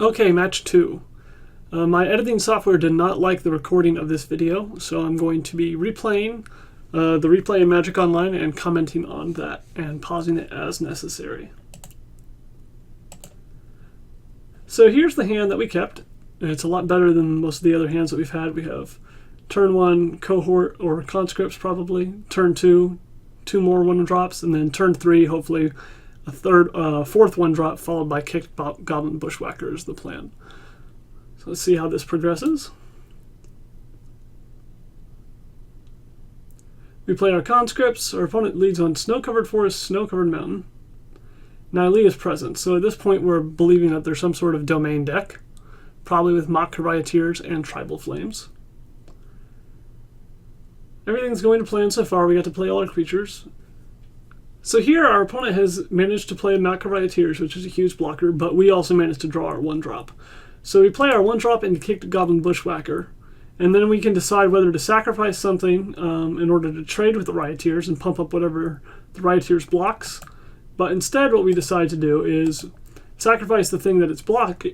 Okay, match 2. My editing software did not like the recording of this video, so I'm going to be replaying the replay in Magic Online and commenting on that and pausing it as necessary. So here's the hand that we kept. It's a lot better than most of the other hands that we've had. We have turn 1 cohort or conscripts probably, turn 2 2 more 1-drops, and then turn 3 hopefully a fourth 1-drop followed by kicked Goblin Bushwhacker is the plan. So let's see how this progresses. We play our conscripts. Our opponent leads on snow-covered forest, snow-covered mountain. Nile is present, so at this point we're believing that there's some sort of domain deck, probably with Mock Caryatiers and Tribal Flames. Everything's going to plan so far. We got to play all our creatures. So here our opponent has managed to play Mock Caryatiers, which is a huge blocker, but we also managed to draw our 1-drop. So we play our 1-drop into kicked Goblin Bushwhacker, and then we can decide whether to sacrifice something in order to trade with the Rioteers and pump up whatever the Rioteers blocks. But instead what we decide to do is sacrifice the thing that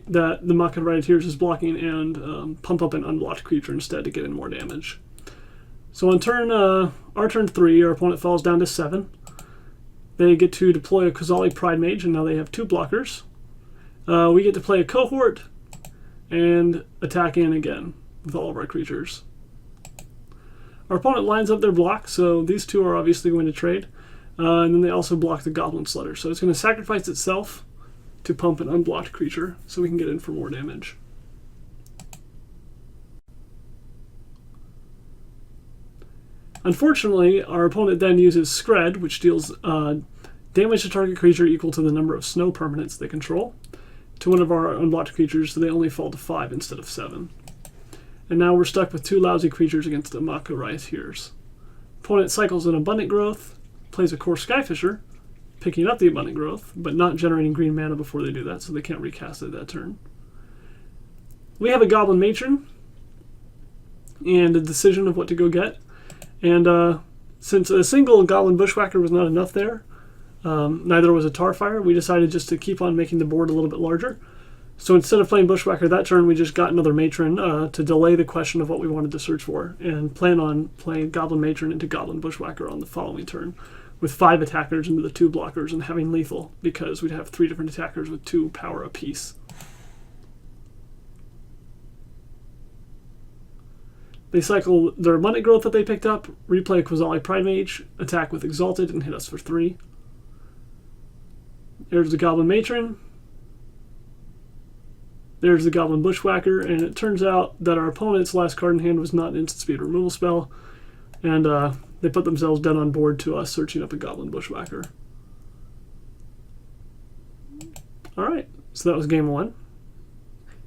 that the Mock Rioteers is blocking and pump up an unblocked creature instead to get in more damage. So on our turn 3, our opponent falls down to 7. They get to deploy a Kozali Pride Mage, and now they have 2 blockers. We get to play a cohort and attack in again with all of our creatures. Our opponent lines up their block, so these 2 are obviously going to trade. And then they also block the Goblin Slutter, so it's going to sacrifice itself to pump an unblocked creature so we can get in for more damage. Unfortunately, our opponent then uses Scred, which deals damage to target creature equal to the number of snow permanents they control, to one of our unblocked creatures, so they only fall to 5 instead of 7. And now we're stuck with 2 lousy creatures against the Mock Rioteers. Opponent cycles an Abundant Growth, plays a Core Skyfisher, picking up the Abundant Growth, but not generating green mana before they do that, so they can't recast it that turn. We have a Goblin Matron, and a decision of what to go get. And since a single Goblin Bushwhacker was not enough there, neither was a Tarfire, we decided just to keep on making the board a little bit larger. So instead of playing Bushwhacker that turn, we just got another Matron to delay the question of what we wanted to search for, and plan on playing Goblin Matron into Goblin Bushwhacker on the following turn, with 5 attackers into the 2 blockers and having lethal, because we'd have 3 different attackers with 2 power apiece. They cycle their Abundant Growth that they picked up, replay a Kozali Pride Mage, attack with Exalted, and hit us for 3. There's the Goblin Matron. There's the Goblin Bushwhacker, and it turns out that our opponent's last card in hand was not an instant speed removal spell, and they put themselves dead on board to us searching up a Goblin Bushwhacker. Alright, so that was game 1.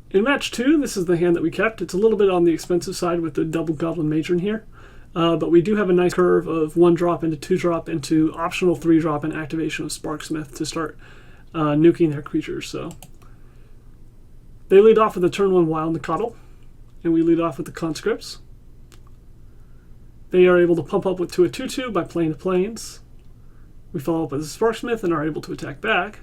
In match 2, this is the hand that we kept. It's a little bit on the expensive side with the double Goblin Matron here, but we do have a nice curve of 1-drop into 2-drop into optional 3-drop and activation of Sparksmith to start nuking their creatures. So they lead off with a turn 1 Wild Nicottle, and we lead off with the Conscripts. They are able to pump up to a 2/2 by playing the Plains. We follow up with a Sparksmith and are able to attack back.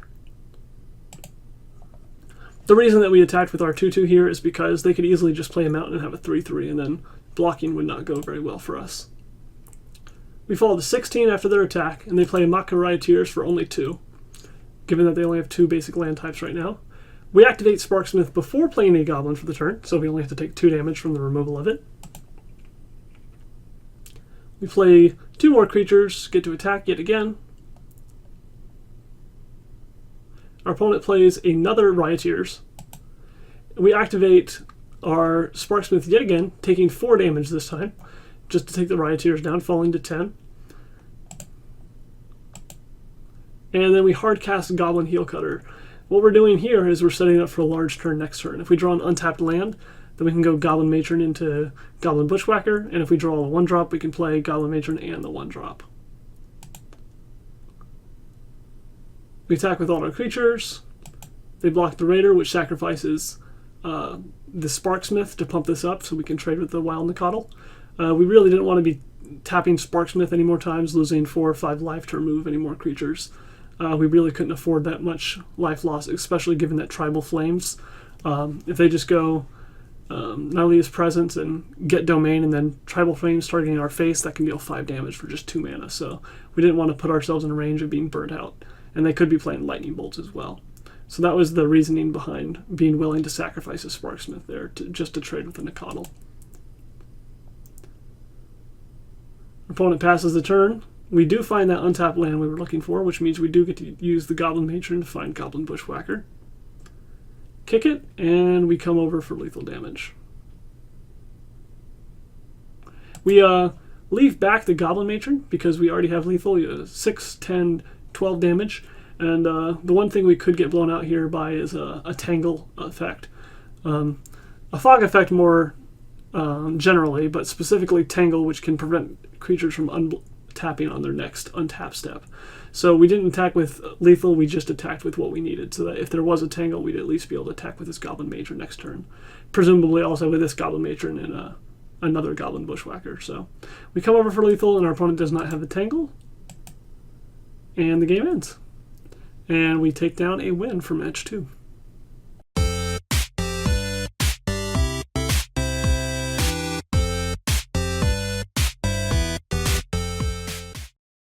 The reason that we attacked with our 2/2 here is because they could easily just play a mountain and have a 3/3, and then blocking would not go very well for us. We fall to 16 after their attack, and they play Mock Rioteers for only 2, given that they only have 2 basic land types right now. We activate Sparksmith before playing a Goblin for the turn, so we only have to take 2 damage from the removal of it. We play 2 more creatures, get to attack yet again. Our opponent plays another Rioteers. We activate our Sparksmith yet again, taking 4 damage this time, just to take the Rioteers down, falling to 10. And then we hardcast Goblin Heelcutter. What we're doing here is we're setting up for a large turn next turn. If we draw an untapped land, then we can go Goblin Matron into Goblin Bushwhacker, and if we draw a 1-drop, we can play Goblin Matron and the 1-drop. We attack with all our creatures. They block the Raider, which sacrifices the Sparksmith to pump this up so we can trade with the Wild Nicottle. We really didn't want to be tapping Sparksmith any more times, losing 4 or 5 life to remove any more creatures. We really couldn't afford that much life loss, especially given that Tribal Flames If they just go Nylea's Presence and get Domain and then Tribal Flames targeting our face, that can deal 5 damage for just 2 mana. So we didn't want to put ourselves in a range of being burnt out. And they could be playing Lightning Bolts as well. So that was the reasoning behind being willing to sacrifice a Sparksmith there just to trade with a Nicodle. Opponent passes the turn. We do find that untapped land we were looking for, which means we do get to use the Goblin Matron to find Goblin Bushwhacker. Kick it, and we come over for lethal damage. We leave back the Goblin Matron because we already have lethal 6, 10, 12 damage. And the one thing we could get blown out here by is a Tangle effect. A Fog effect more generally, but specifically Tangle, which can prevent creatures from tapping on their next untap step. So we didn't attack with lethal, we just attacked with what we needed, so that if there was a Tangle, we'd at least be able to attack with this Goblin Matron next turn. Presumably also with this Goblin Matron and another Goblin Bushwhacker. So we come over for lethal, and our opponent does not have the Tangle, and the game ends. And we take down a win for match 2.